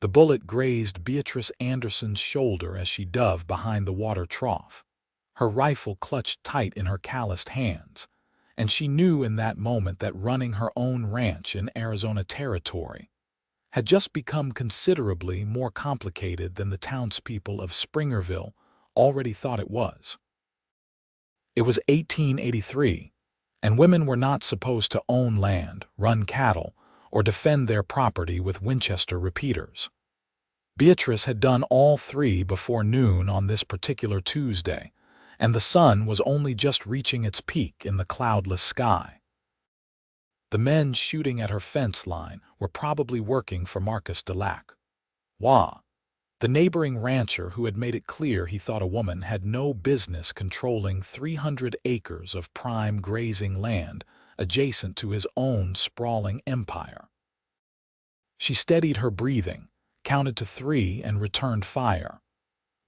The bullet grazed Beatrice Anderson's shoulder as she dove behind the water trough. Her rifle clutched tight in her calloused hands, and she knew in that moment that running her own ranch in Arizona territory had just become considerably more complicated than the townspeople of Springerville already thought it was. It was 1883, and women were not supposed to own land, run cattle, or defend their property with Winchester repeaters. Beatrice had done all three before noon on this particular Tuesday, and the sun was only just reaching its peak in the cloudless sky. The men shooting at her fence line were probably working for Marcus Delac, the neighboring rancher who had made it clear he thought a woman had no business controlling 300 acres of prime grazing land adjacent to his own sprawling empire. She steadied her breathing, counted to 3, and returned fire.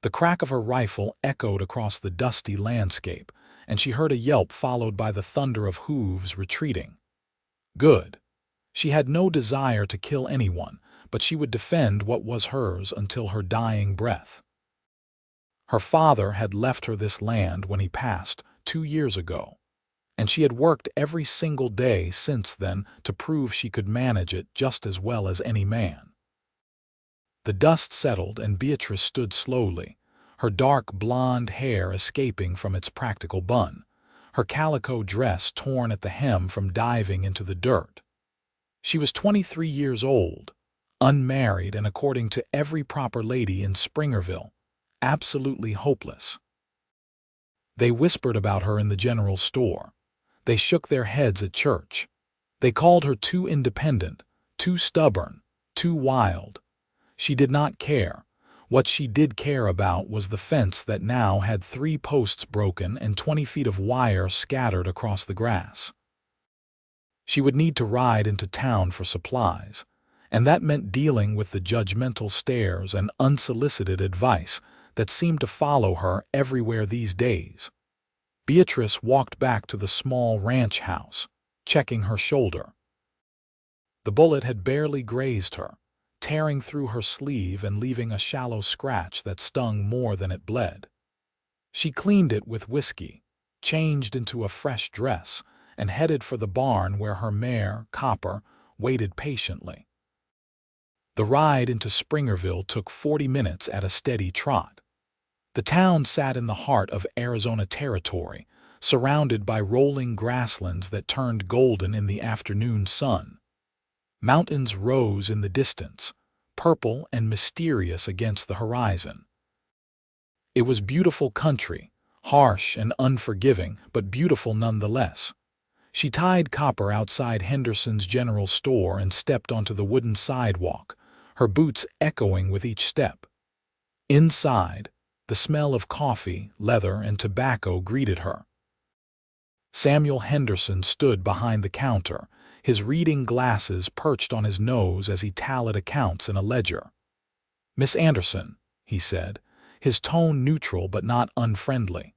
The crack of her rifle echoed across the dusty landscape, and she heard a yelp followed by the thunder of hooves retreating. Good. She had no desire to kill anyone, but she would defend what was hers until her dying breath. Her father had left her this land when he passed 2 years ago, and she had worked every single day since then to prove she could manage it just as well as any man. The dust settled and Beatrice stood slowly, her dark blonde hair escaping from its practical bun, her calico dress torn at the hem from diving into the dirt. She was 23 years old, unmarried, and according to every proper lady in Springerville, absolutely hopeless. They whispered about her in the general store. They shook their heads at church. They called her too independent, too stubborn, too wild. She did not care. What she did care about was the fence that now had 3 posts broken and 20 feet of wire scattered across the grass. She would need to ride into town for supplies, and that meant dealing with the judgmental stares and unsolicited advice that seemed to follow her everywhere these days. Beatrice walked back to the small ranch house, checking her shoulder. The bullet had barely grazed her, tearing through her sleeve and leaving a shallow scratch that stung more than it bled. She cleaned it with whiskey, changed into a fresh dress, and headed for the barn where her mare, Copper, waited patiently. The ride into Springerville took 40 minutes at a steady trot. The town sat in the heart of Arizona territory, surrounded by rolling grasslands that turned golden in the afternoon sun. Mountains rose in the distance, purple and mysterious against the horizon. It was beautiful country, harsh and unforgiving, but beautiful nonetheless. She tied Copper outside Henderson's general store and stepped onto the wooden sidewalk, her boots echoing with each step. Inside, the smell of coffee, leather, and tobacco greeted her. Samuel Henderson stood behind the counter, his reading glasses perched on his nose as he tallied accounts in a ledger. "Miss Anderson," he said, his tone neutral but not unfriendly.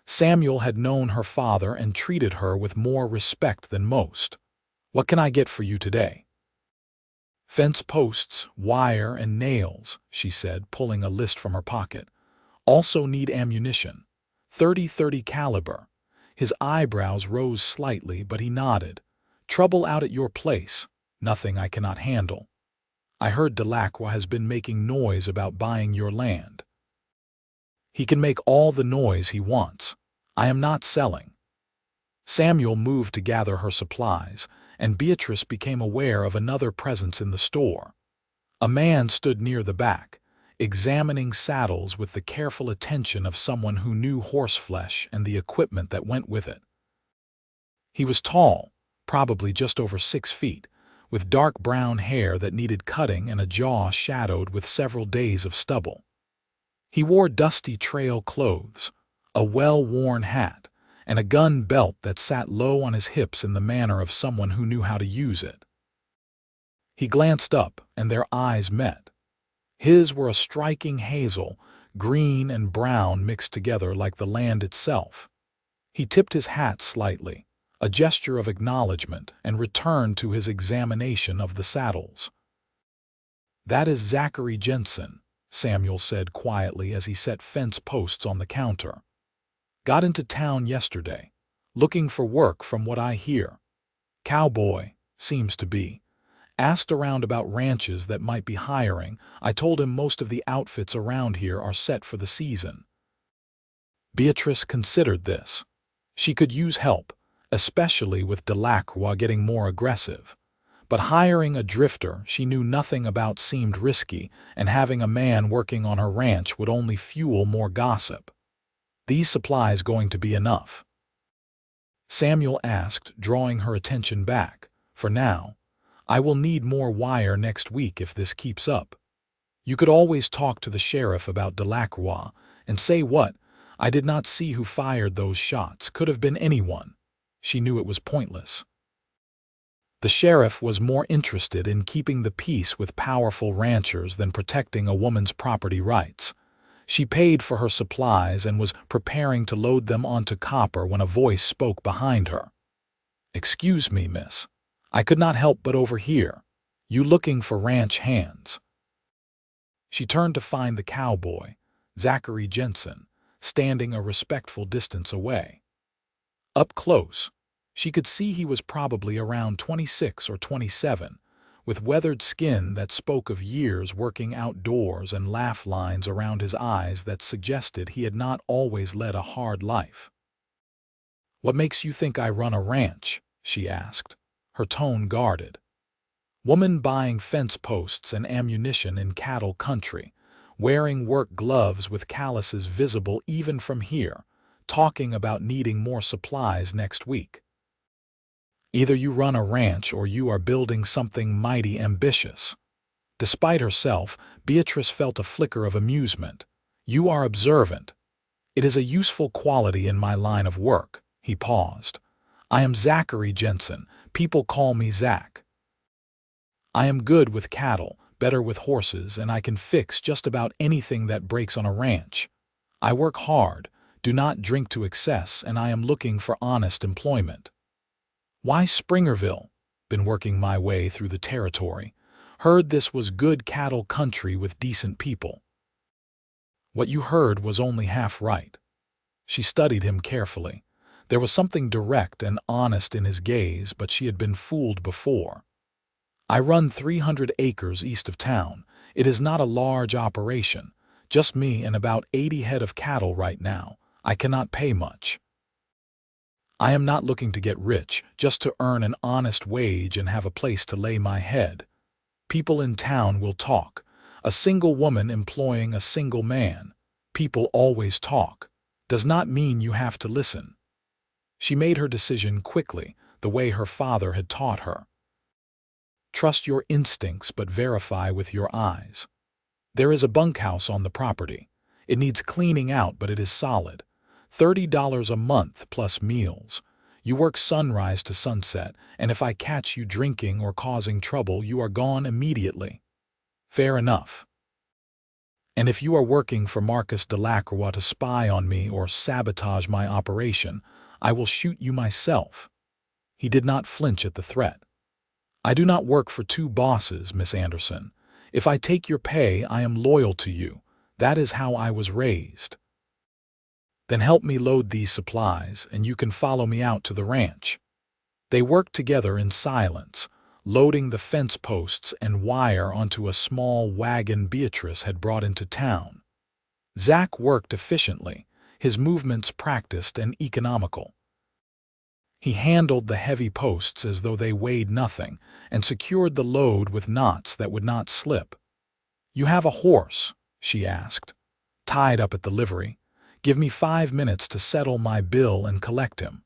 Samuel had known her father and treated her with more respect than most. "What can I get for you today?" "Fence posts, wire, and nails," she said, pulling a list from her pocket. "Also need ammunition. 30-30 caliber." His eyebrows rose slightly, but he nodded. "Trouble out at your place? Nothing I cannot handle. I heard Delacroix has been making noise about buying your land." "He can make all the noise he wants. I am not selling." Samuel moved to gather her supplies, and Beatrice became aware of another presence in the store. A man stood near the back, examining saddles with the careful attention of someone who knew horseflesh and the equipment that went with it. He was tall, probably just over 6 feet, with dark brown hair that needed cutting and a jaw shadowed with several days of stubble. He wore dusty trail clothes, a well-worn hat, and a gun belt that sat low on his hips in the manner of someone who knew how to use it. He glanced up, and their eyes met. His were a striking hazel, green and brown mixed together like the land itself. He tipped his hat slightly, a gesture of acknowledgement, and returned to his examination of the saddles. "That is Zachary Jensen," Samuel said quietly as he set fence posts on the counter. "Got into town yesterday. Looking for work from what I hear. Cowboy, seems to be. Asked around about ranches that might be hiring. I told him most of the outfits around here are set for the season." Beatrice considered this. She could use help, especially with Delacroix getting more aggressive. But hiring a drifter she knew nothing about seemed risky, and having a man working on her ranch would only fuel more gossip. "These supplies going to be enough?" Samuel asked, drawing her attention back. "For now. I will need more wire next week if this keeps up. You could always talk to the sheriff about Delacroix and say what? I did not see who fired those shots. Could have been anyone." She knew it was pointless. The sheriff was more interested in keeping the peace with powerful ranchers than protecting a woman's property rights. She paid for her supplies and was preparing to load them onto Copper when a voice spoke behind her. "Excuse me, miss. I could not help but overhear. You looking for ranch hands?" She turned to find the cowboy, Zachary Jensen, standing a respectful distance away. Up close, she could see he was probably around 26 or 27, with weathered skin that spoke of years working outdoors and laugh lines around his eyes that suggested he had not always led a hard life. "What makes you think I run a ranch?" she asked, her tone guarded. "Woman buying fence posts and ammunition in cattle country, wearing work gloves with calluses visible even from here, talking about needing more supplies next week. Either you run a ranch or you are building something mighty ambitious." Despite herself, Beatrice felt a flicker of amusement. "You are observant. It is a useful quality in my line of work." He paused. "I am Zachary Jensen. People call me Zach. I am good with cattle, better with horses, and I can fix just about anything that breaks on a ranch. I work hard, do not drink to excess, and I am looking for honest employment." "Why Springerville?" "Been working my way through the territory. Heard this was good cattle country with decent people." "What you heard was only half right." She studied him carefully. There was something direct and honest in his gaze, but she had been fooled before. "I run 300 acres east of town. It is not a large operation. Just me and about 80 head of cattle right now. I cannot pay much. I am not looking to get rich, just to earn an honest wage and have a place to lay my head. People in town will talk. A single woman employing a single man. People always talk. Does not mean you have to listen." She made her decision quickly, the way her father had taught her. "Trust your instincts but verify with your eyes. There is a bunkhouse on the property. It needs cleaning out, but it is solid. $30 a month plus meals. You work sunrise to sunset, and if I catch you drinking or causing trouble, you are gone immediately. Fair enough. And if you are working for Marcus Delacroix to spy on me or sabotage my operation, I will shoot you myself." He did not flinch at the threat. "I do not work for two bosses, Miss Anderson. If I take your pay, I am loyal to you. That is how I was raised." "Then help me load these supplies, and you can follow me out to the ranch." They worked together in silence, loading the fence posts and wire onto a small wagon Beatrice had brought into town. Zach worked efficiently, his movements practiced and economical. He handled the heavy posts as though they weighed nothing and secured the load with knots that would not slip. "You have a horse?" she asked. "Tied up at the livery. Give me 5 minutes to settle my bill and collect him."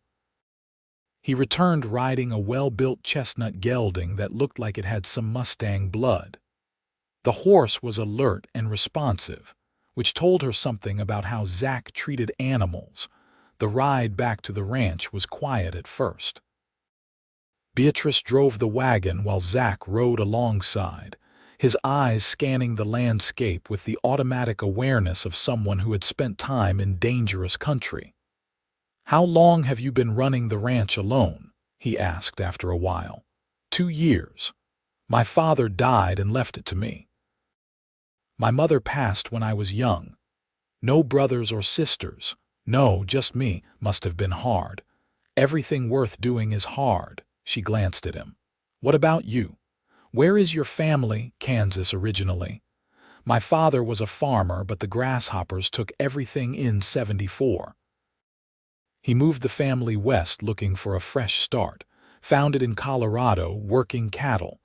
He returned riding a well-built chestnut gelding that looked like it had some Mustang blood. The horse was alert and responsive, which told her something about how Zach treated animals. The ride back to the ranch was quiet at first. Beatrice drove the wagon while Zach rode alongside, his eyes scanning the landscape with the automatic awareness of someone who had spent time in dangerous country. "How long have you been running the ranch alone?" he asked after a while. 2 years. My father died and left it to me. My mother passed when I was young. No brothers or sisters. No, just me. Must have been hard. Everything worth doing is hard. She glanced at him. What about you? Where is your family? Kansas originally. My father was a farmer, but the grasshoppers took everything in '74. He moved the family west looking for a fresh start. Found it in Colorado, working cattle.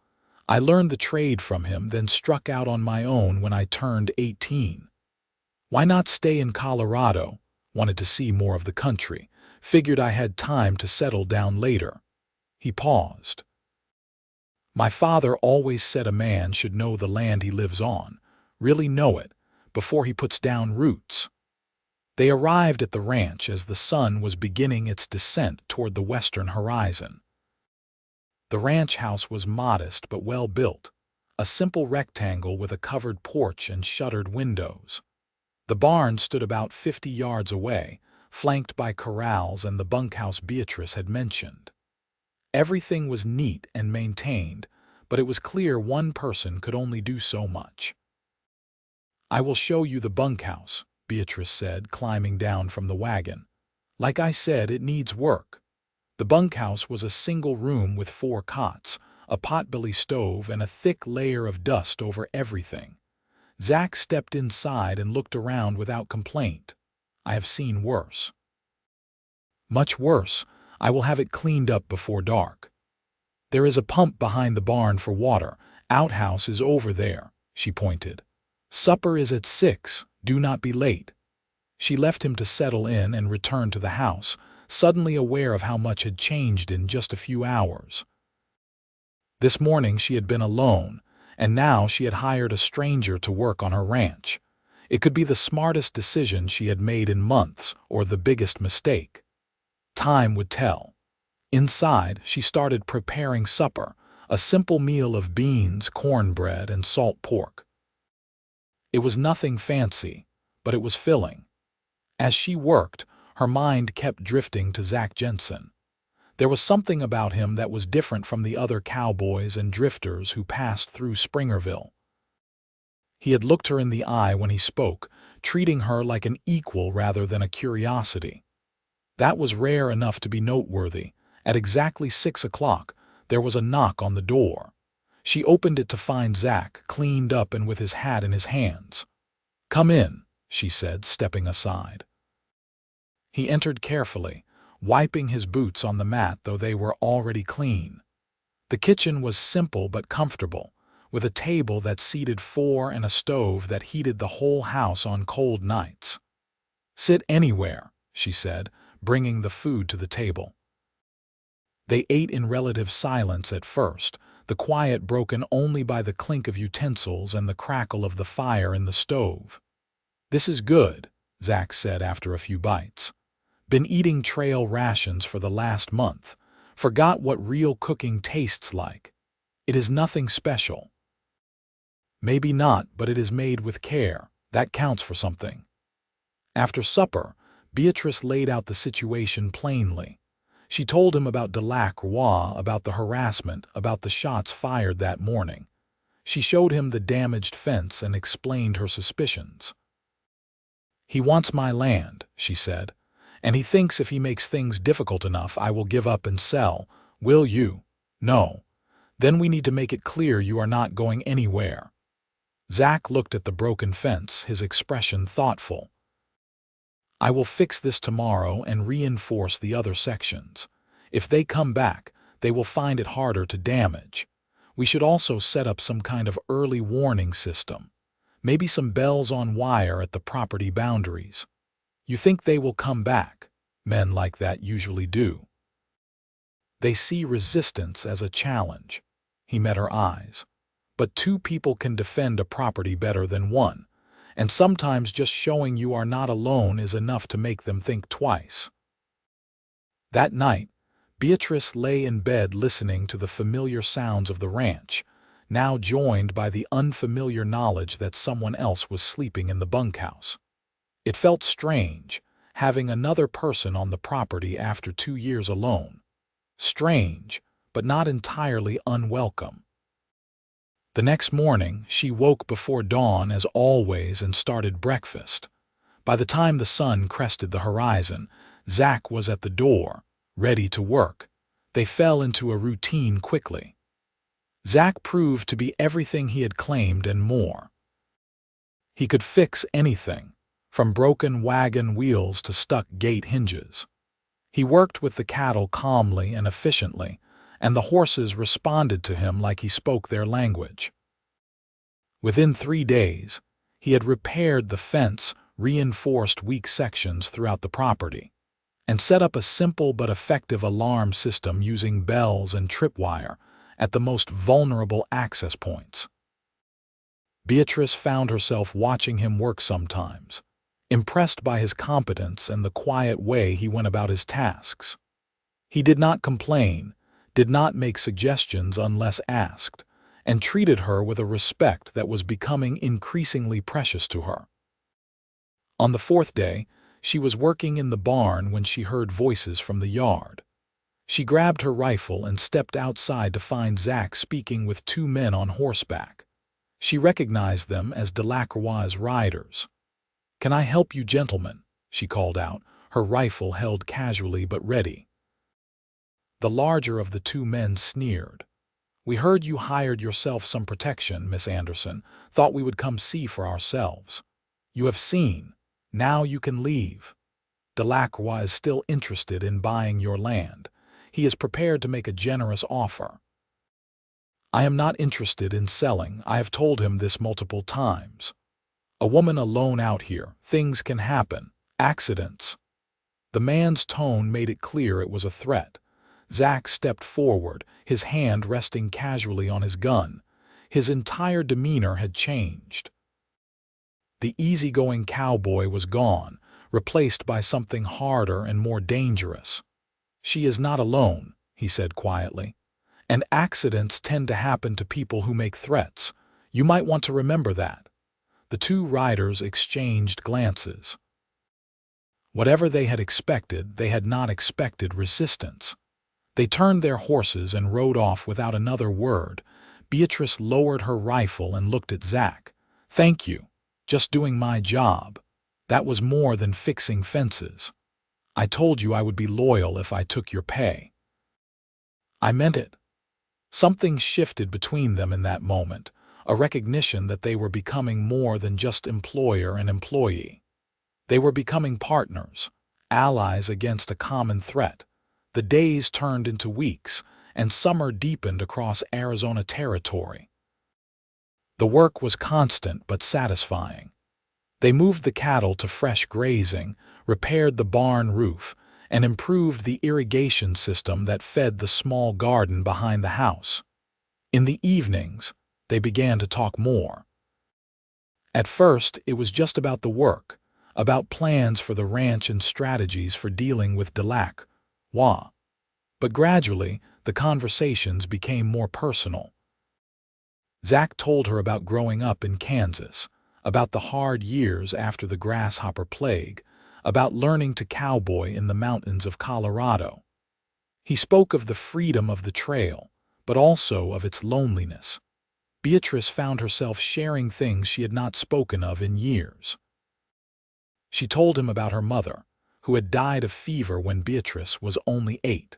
I learned the trade from him, then struck out on my own when I turned 18. Why not stay in Colorado? Wanted to see more of the country. Figured I had time to settle down later. He paused. My father always said a man should know the land he lives on, really know it, before he puts down roots. They arrived at the ranch as the sun was beginning its descent toward the western horizon. The ranch house was modest but well built, a simple rectangle with a covered porch and shuttered windows. The barn stood about 50 yards away, flanked by corrals and the bunkhouse Beatrice had mentioned. Everything was neat and maintained, but it was clear one person could only do so much. "I will show you the bunkhouse," Beatrice said, climbing down from the wagon. "Like I said, it needs work." The bunkhouse was a single room with 4 cots, a potbelly stove, and a thick layer of dust over everything. Zach stepped inside and looked around without complaint. "I have seen worse." "Much worse. I will have it cleaned up before dark." "There is a pump behind the barn for water. Outhouse is over there," she pointed. "Supper is at 6. Do not be late." She left him to settle in and returned to the house, suddenly aware of how much had changed in just a few hours. This morning she had been alone, and now she had hired a stranger to work on her ranch. It could be the smartest decision she had made in months, or the biggest mistake. Time would tell. Inside, she started preparing supper, a simple meal of beans, cornbread, and salt pork. It was nothing fancy, but it was filling. As she worked, her mind kept drifting to Zach Jensen. There was something about him that was different from the other cowboys and drifters who passed through Springerville. He had looked her in the eye when he spoke, treating her like an equal rather than a curiosity. That was rare enough to be noteworthy. At exactly 6 o'clock, there was a knock on the door. She opened it to find Zach, cleaned up and with his hat in his hands. "Come in," she said, stepping aside. He entered carefully, wiping his boots on the mat though they were already clean. The kitchen was simple but comfortable, with a table that seated 4 and a stove that heated the whole house on cold nights. "Sit anywhere," she said, bringing the food to the table. They ate in relative silence at first, the quiet broken only by the clink of utensils and the crackle of the fire in the stove. "This is good," Zach said after a few bites. "Been eating trail rations for the last month. Forgot what real cooking tastes like. It is nothing special." "Maybe not, but it is made with care. That counts for something." After supper, Beatrice laid out the situation plainly. She told him about Delacroix, about the harassment, about the shots fired that morning. She showed him the damaged fence and explained her suspicions. "He wants my land," she said, "and he thinks if he makes things difficult enough I will give up and sell. Will you?" "No." "Then we need to make it clear you are not going anywhere." Zach looked at the broken fence, his expression thoughtful. "I will fix this tomorrow and reinforce the other sections. If they come back, they will find it harder to damage. We should also set up some kind of early warning system. Maybe some bells on wire at the property boundaries. You think they will come back? Men like that usually do." "They see resistance as a challenge." He met her eyes. "But 2 people can defend a property better than 1. And sometimes just showing you are not alone is enough to make them think twice." That night, Beatrice lay in bed listening to the familiar sounds of the ranch, now joined by the unfamiliar knowledge that someone else was sleeping in the bunkhouse. It felt strange, having another person on the property after 2 years alone. Strange, but not entirely unwelcome. The next morning, she woke before dawn as always and started breakfast. By the time the sun crested the horizon, Zach was at the door, ready to work. They fell into a routine quickly. Zach proved to be everything he had claimed and more. He could fix anything, from broken wagon wheels to stuck gate hinges. He worked with the cattle calmly and efficiently, and the horses responded to him like he spoke their language. Within 3 days, he had repaired the fence, reinforced weak sections throughout the property, and set up a simple but effective alarm system using bells and tripwire at the most vulnerable access points. Beatrice found herself watching him work sometimes, impressed by his competence and the quiet way he went about his tasks. He did not complain, did not make suggestions unless asked, and treated her with a respect that was becoming increasingly precious to her. On the 4th day, she was working in the barn when she heard voices from the yard. She grabbed her rifle and stepped outside to find Zach speaking with 2 men on horseback. She recognized them as Delacroix's riders. "Can I help you, gentlemen?" she called out, her rifle held casually but ready. The larger of the 2 men sneered. "We heard you hired yourself some protection, Miss Anderson. Thought we would come see for ourselves. You have seen. Now you can leave. Delacroix is still interested in buying your land. He is prepared to make a generous offer." "I am not interested in selling. I have told him this multiple times. A woman alone out here. Things can happen. Accidents." The man's tone made it clear it was a threat. Zach stepped forward, his hand resting casually on his gun. His entire demeanor had changed. The easygoing cowboy was gone, replaced by something harder and more dangerous. "She is not alone," he said quietly. "And accidents tend to happen to people who make threats. You might want to remember that." The 2 riders exchanged glances. Whatever they had expected, they had not expected resistance. They turned their horses and rode off without another word. Beatrice lowered her rifle and looked at Zach. "Thank you. Just doing my job. That was more than fixing fences. I told you I would be loyal if I took your pay." "I meant it." Something shifted between them in that moment, a recognition that they were becoming more than just employer and employee. They were becoming partners, allies against a common threat. The days turned into weeks, and summer deepened across Arizona territory. The work was constant but satisfying. They moved the cattle to fresh grazing, repaired the barn roof, and improved the irrigation system that fed the small garden behind the house. In the evenings, they began to talk more. At first, it was just about the work, about plans for the ranch and strategies for dealing with Delacroix. But gradually, the conversations became more personal. Zach told her about growing up in Kansas, about the hard years after the grasshopper plague, about learning to cowboy in the mountains of Colorado. He spoke of the freedom of the trail, but also of its loneliness. Beatrice found herself sharing things she had not spoken of in years. She told him about her mother, who had died of fever when Beatrice was only 8.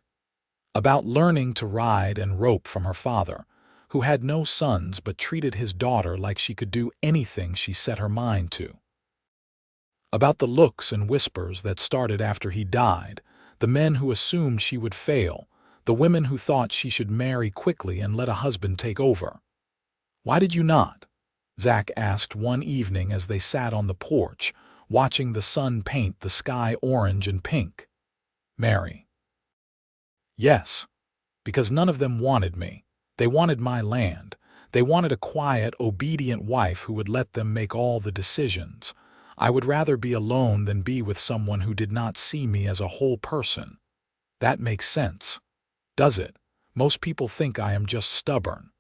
About learning to ride and rope from her father, who had no sons but treated his daughter like she could do anything she set her mind to. About the looks and whispers that started after he died, the men who assumed she would fail, the women who thought she should marry quickly and let a husband take over. "Why did you not?" Zach asked one evening as they sat on the porch, watching the sun paint the sky orange and pink. "Marry." "Yes, because none of them wanted me. They wanted my land. They wanted a quiet, obedient wife who would let them make all the decisions. I would rather be alone than be with someone who did not see me as a whole person." "That makes sense. Does it? Most people think I am just stubborn."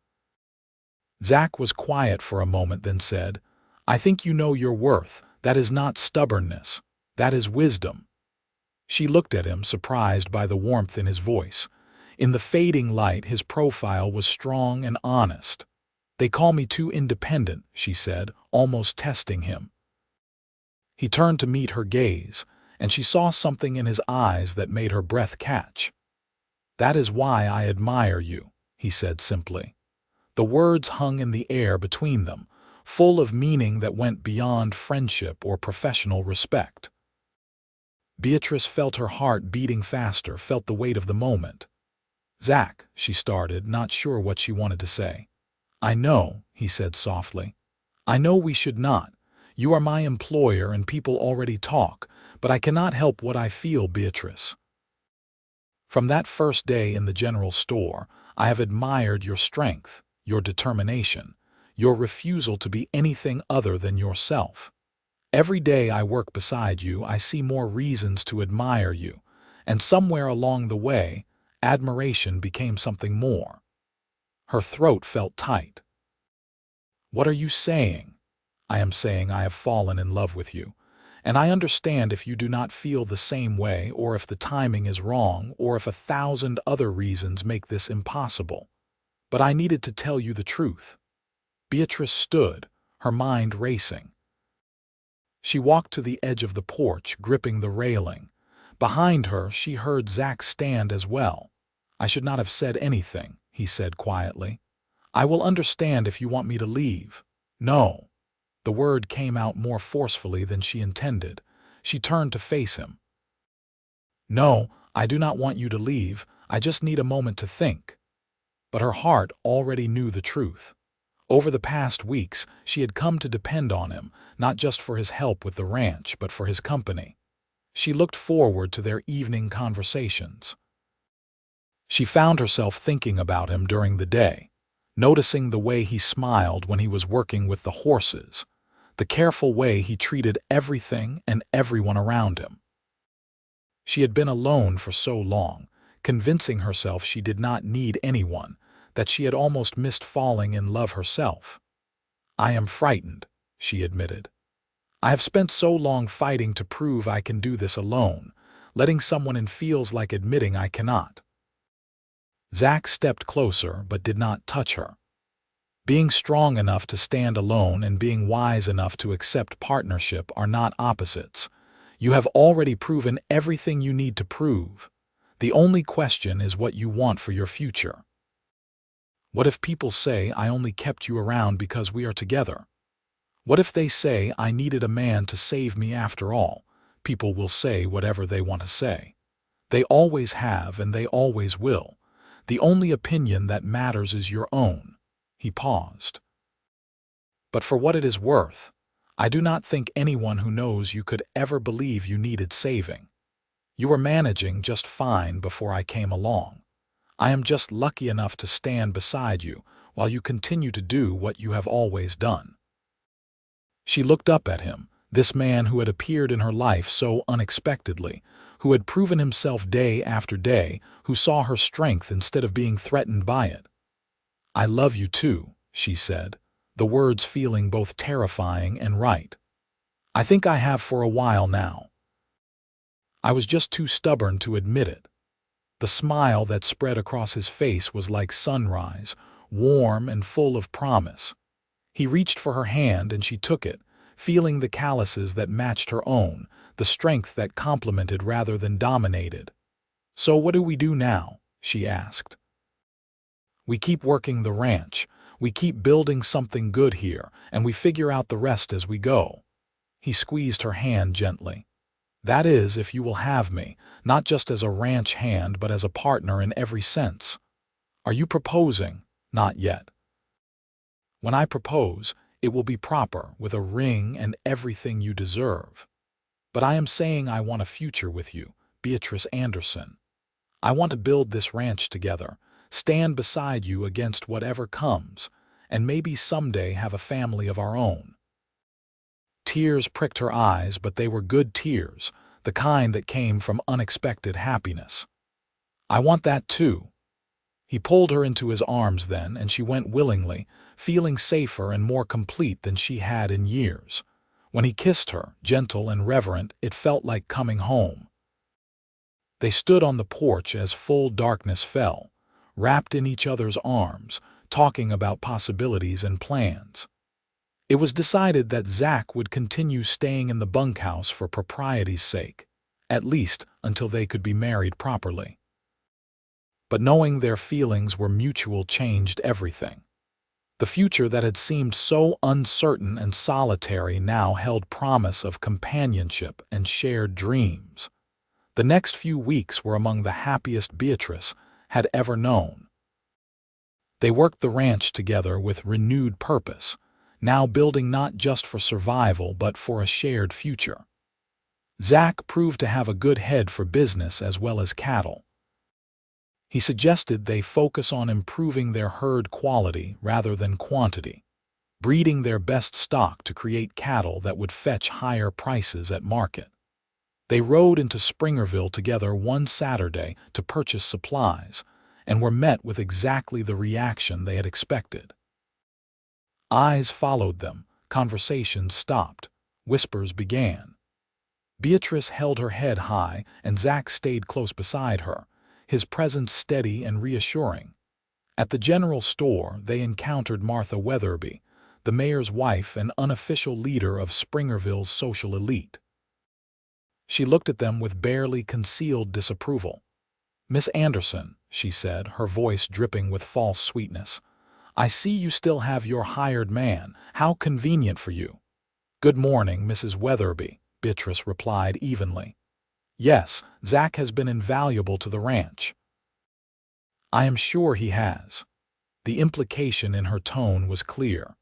Zach was quiet for a moment, then said, "I think you know your worth. That is not stubbornness. That is wisdom." She looked at him, surprised by the warmth in his voice. In the fading light, his profile was strong and honest. They call me too independent, she said, almost testing him. He turned to meet her gaze, and she saw something in his eyes that made her breath catch. "That is why I admire you," he said simply. The words hung in the air between them, full of meaning that went beyond friendship or professional respect. Beatrice felt her heart beating faster, felt the weight of the moment. "Zach," she started, not sure what she wanted to say. "I know," he said softly. "I know we should not. You are my employer and people already talk, but I cannot help what I feel, Beatrice. From that first day in the general store, I have admired your strength, your determination, your refusal to be anything other than yourself. Every day I work beside you, I see more reasons to admire you, and somewhere along the way, admiration became something more." Her throat felt tight. "What are you saying?" "I am saying I have fallen in love with you, and I understand if you do not feel the same way, or if the timing is wrong, or if 1,000 other reasons make this impossible. But I needed to tell you the truth." Beatrice stood, her mind racing. She walked to the edge of the porch, gripping the railing. Behind her, she heard Zach stand as well. "I should not have said anything," he said quietly. "I will understand if you want me to leave." "No." The word came out more forcefully than she intended. She turned to face him. "No, I do not want you to leave. I just need a moment to think." But her heart already knew the truth. Over the past weeks, she had come to depend on him, not just for his help with the ranch, but for his company. She looked forward to their evening conversations. She found herself thinking about him during the day, noticing the way he smiled when he was working with the horses, the careful way he treated everything and everyone around him. She had been alone for so long, convincing herself she did not need anyone, that she had almost missed falling in love herself. "I am frightened," she admitted. "I have spent so long fighting to prove I can do this alone. Letting someone in feels like admitting I cannot." Zach stepped closer but did not touch her. Being strong enough to stand alone and being wise enough to accept partnership are not opposites. You have already proven everything you need to prove. The only question is what you want for your future. What if people say I only kept you around because we are together? What if they say I needed a man to save me after all? People will say whatever they want to say. They always have and they always will. The only opinion that matters is your own." He paused. "But for what it is worth, I do not think anyone who knows you could ever believe you needed saving. You were managing just fine before I came along. I am just lucky enough to stand beside you while you continue to do what you have always done." She looked up at him, this man who had appeared in her life so unexpectedly, who had proven himself day after day, who saw her strength instead of being threatened by it. "I love you too," she said, the words feeling both terrifying and right. "I think I have for a while now. I was just too stubborn to admit it." The smile that spread across his face was like sunrise, warm and full of promise. He reached for her hand and she took it, feeling the calluses that matched her own, the strength that complemented rather than dominated. "So what do we do now?" she asked. "We keep working the ranch, we keep building something good here, and we figure out the rest as we go." He squeezed her hand gently. "That is, if you will have me, not just as a ranch hand but as a partner in every sense. Are you proposing?" "Not yet. When I propose, it will be proper, with a ring and everything you deserve. But I am saying I want a future with you, Beatrice Anderson. I want to build this ranch together, stand beside you against whatever comes, and maybe someday have a family of our own." Tears pricked her eyes, but they were good tears, the kind that came from unexpected happiness. "I want that too." He pulled her into his arms then, and she went willingly, feeling safer and more complete than she had in years. When he kissed her, gentle and reverent, it felt like coming home. They stood on the porch as full darkness fell, wrapped in each other's arms, talking about possibilities and plans. It was decided that Zach would continue staying in the bunkhouse for propriety's sake, at least until they could be married properly. But knowing their feelings were mutual changed everything. The future that had seemed so uncertain and solitary now held promise of companionship and shared dreams. The next few weeks were among the happiest Beatrice had ever known. They worked the ranch together with renewed purpose, now building not just for survival but for a shared future. Zach proved to have a good head for business as well as cattle. He suggested they focus on improving their herd quality rather than quantity, breeding their best stock to create cattle that would fetch higher prices at market. They rode into Springerville together one Saturday to purchase supplies, and were met with exactly the reaction they had expected. Eyes followed them, conversations stopped, whispers began. Beatrice held her head high, and Zach stayed close beside her, his presence steady and reassuring. At the general store, they encountered Martha Weatherby, the mayor's wife and unofficial leader of Springerville's social elite. She looked at them with barely concealed disapproval. "Miss Anderson," she said, her voice dripping with false sweetness, "I see you still have your hired man. How convenient for you." "Good morning, Mrs. Weatherby," Beatrice replied evenly. "Yes, Zach has been invaluable to the ranch." "I am sure he has." The implication in her tone was clear.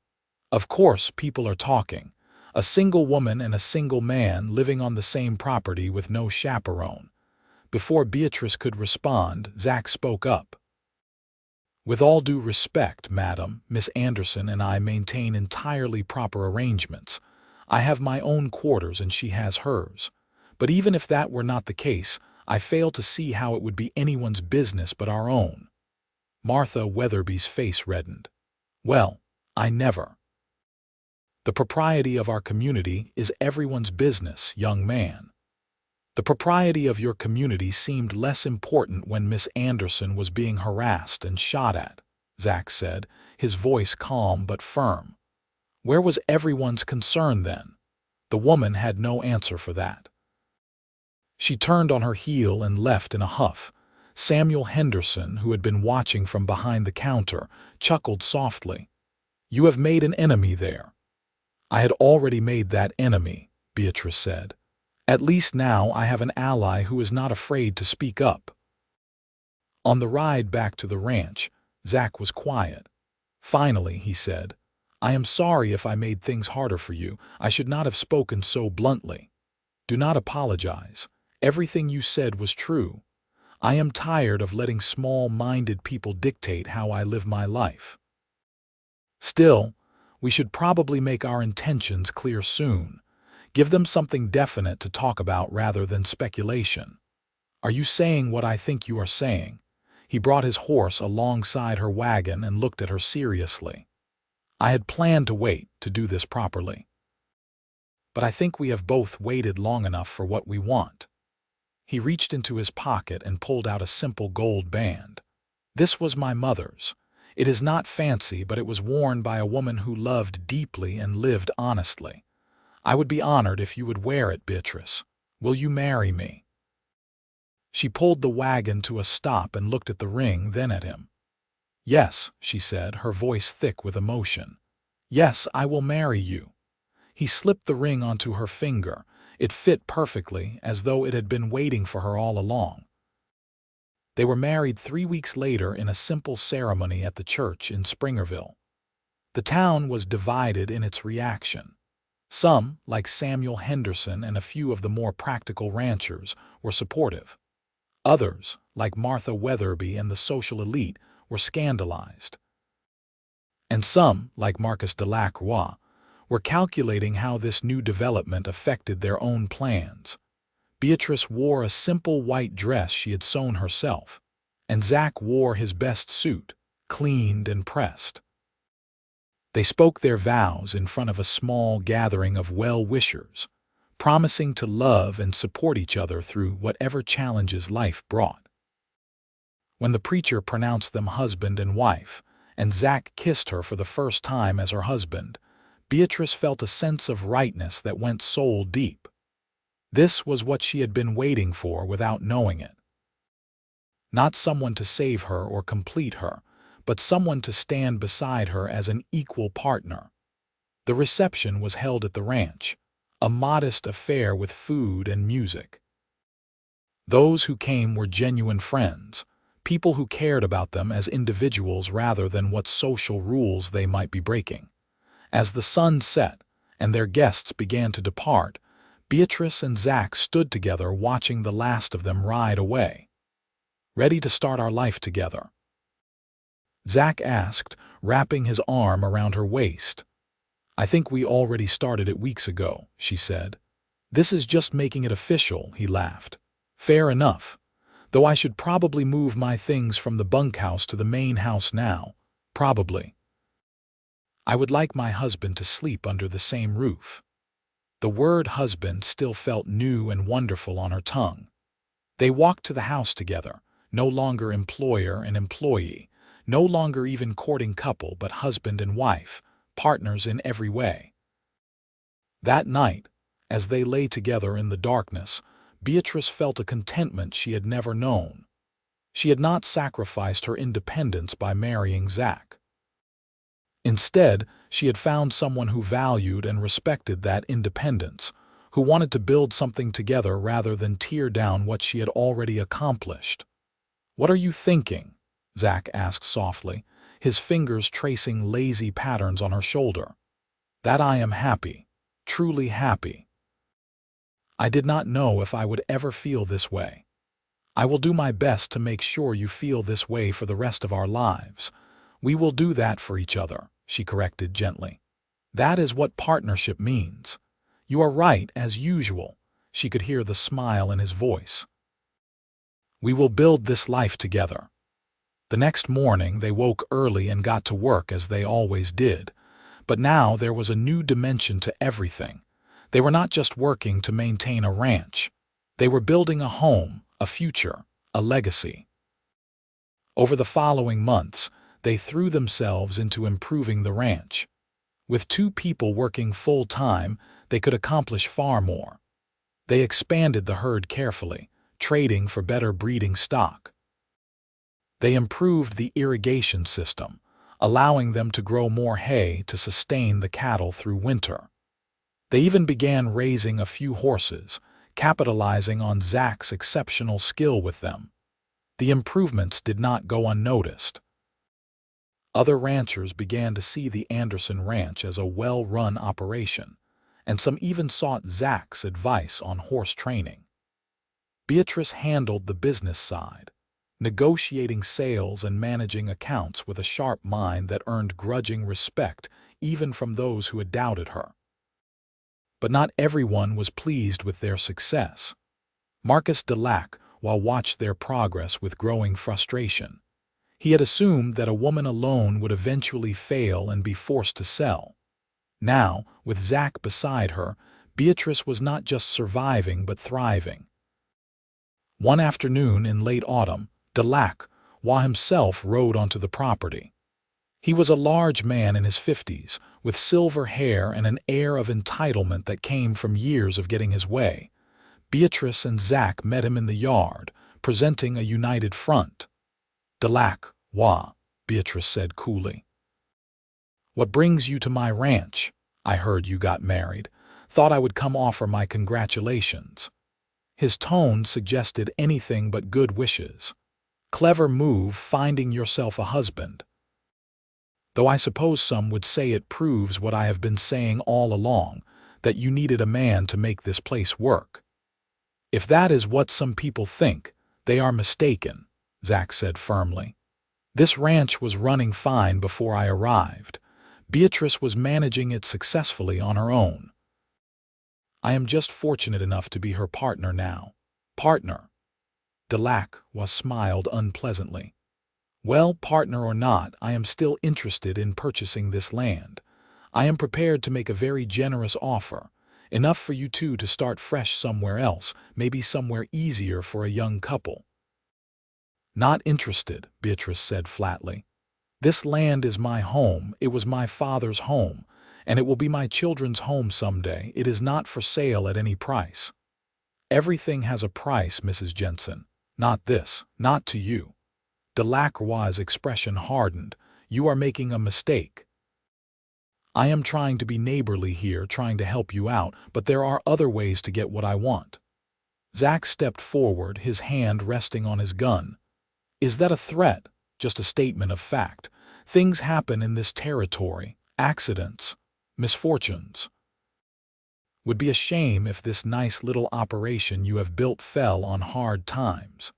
Of course, people are talking. A single woman and a single man living on the same property with no chaperone. Before Beatrice could respond, Zach spoke up. "With all due respect, madam, Miss Anderson and I maintain entirely proper arrangements. I have my own quarters and she has hers. But even if that were not the case, I fail to see how it would be anyone's business but our own." Martha Weatherby's face reddened. "Well, I never. The propriety of our community is everyone's business, young man." "The propriety of your community seemed less important when Miss Anderson was being harassed and shot at," Zach said, his voice calm but firm. "Where was everyone's concern then?" The woman had no answer for that. She turned on her heel and left in a huff. Samuel Henderson, who had been watching from behind the counter, chuckled softly. "You have made an enemy there." "I had already made that enemy," Beatrice said. "At least now I have an ally who is not afraid to speak up." On the ride back to the ranch, Zach was quiet. Finally, he said, "I am sorry if I made things harder for you. I should not have spoken so bluntly." "Do not apologize. Everything you said was true. I am tired of letting small-minded people dictate how I live my life. Still, we should probably make our intentions clear soon. Give them something definite to talk about rather than speculation." "Are you saying what I think you are saying?" He brought his horse alongside her wagon and looked at her seriously. "I had planned to wait to do this properly. But I think we have both waited long enough for what we want." He reached into his pocket and pulled out a simple gold band. "This was my mother's. It is not fancy, but it was worn by a woman who loved deeply and lived honestly. I would be honored if you would wear it, Beatrice. Will you marry me?" She pulled the wagon to a stop and looked at the ring, then at him. "Yes," she said, her voice thick with emotion. "Yes, I will marry you." He slipped the ring onto her finger. It fit perfectly, as though it had been waiting for her all along. They were married 3 weeks later in a simple ceremony at the church in Springerville. The town was divided in its reaction. Some, like Samuel Henderson and a few of the more practical ranchers, were supportive. Others, like Martha Weatherby and the social elite, were scandalized. And some, like Marcus Delacroix, were calculating how this new development affected their own plans. Beatrice wore a simple white dress she had sewn herself, and Zach wore his best suit, cleaned and pressed. They spoke their vows in front of a small gathering of well-wishers, promising to love and support each other through whatever challenges life brought. When the preacher pronounced them husband and wife, and Zach kissed her for the first time as her husband, Beatrice felt a sense of rightness that went soul deep. This was what she had been waiting for without knowing it. Not someone to save her or complete her, but someone to stand beside her as an equal partner. The reception was held at the ranch, a modest affair with food and music. Those who came were genuine friends, people who cared about them as individuals rather than what social rules they might be breaking. As the sun set and their guests began to depart, Beatrice and Zach stood together watching the last of them ride away. "Ready to start our life together?" Zach asked, wrapping his arm around her waist. "I think we already started it weeks ago," she said. "This is just making it official," he laughed. "Fair enough. Though I should probably move my things from the bunkhouse to the main house now. Probably. I would like my husband to sleep under the same roof." The word husband still felt new and wonderful on her tongue. They walked to the house together, no longer employer and employee, no longer even courting couple but husband and wife, partners in every way. That night, as they lay together in the darkness, Beatrice felt a contentment she had never known. She had not sacrificed her independence by marrying Zach. Instead, she had found someone who valued and respected that independence, who wanted to build something together rather than tear down what she had already accomplished. "What are you thinking?" Zach asked softly, his fingers tracing lazy patterns on her shoulder. "That I am happy, truly happy. I did not know if I would ever feel this way. I will do my best to make sure you feel this way for the rest of our lives. We will do that for each other," she corrected gently. "That is what partnership means. You are right, as usual." She could hear the smile in his voice. "We will build this life together." The next morning they woke early and got to work as they always did. But now there was a new dimension to everything. They were not just working to maintain a ranch. They were building a home, a future, a legacy. Over the following months, they threw themselves into improving the ranch. With 2 people working full-time, they could accomplish far more. They expanded the herd carefully, trading for better breeding stock. They improved the irrigation system, allowing them to grow more hay to sustain the cattle through winter. They even began raising a few horses, capitalizing on Zach's exceptional skill with them. The improvements did not go unnoticed. Other ranchers began to see the Anderson Ranch as a well-run operation, and some even sought Zach's advice on horse training. Beatrice handled the business side, negotiating sales and managing accounts with a sharp mind that earned grudging respect even from those who had doubted her. But not everyone was pleased with their success. Marcus Delac watched their progress with growing frustration. He had assumed that a woman alone would eventually fail and be forced to sell. Now, with Zach beside her, Beatrice was not just surviving but thriving. One afternoon in late autumn, Delac himself rode onto the property. He was a large man in his 50s, with silver hair and an air of entitlement that came from years of getting his way. Beatrice and Zach met him in the yard, presenting a united front. "Delac, Beatrice said coolly. "What brings you to my ranch? I heard you got married. Thought I would come offer my congratulations." His tone suggested anything but good wishes. "Clever move finding yourself a husband. Though I suppose some would say it proves what I have been saying all along, that you needed a man to make this place work." "If that is what some people think, they are mistaken," Zach said firmly. "This ranch was running fine before I arrived. Beatrice was managing it successfully on her own. I am just fortunate enough to be her partner now." "Partner?" Delac smiled unpleasantly. "Well, partner or not, I am still interested in purchasing this land. I am prepared to make a very generous offer, enough for you two to start fresh somewhere else, maybe somewhere easier for a young couple." "Not interested," Beatrice said flatly. This land is my home, it was my father's home, and it will be my children's home someday. It is not for sale at any price. Everything has a price, Mrs. Jensen. Not this, not to you. Delacroix's expression hardened. You are making a mistake. I am trying to be neighborly here, trying to help you out, but there are other ways to get what I want. Zach stepped forward, his hand resting on his gun. Is that a threat? Just a statement of fact. Things happen in this territory. Accidents. Misfortunes. Would be a shame if this nice little operation you have built fell on hard times.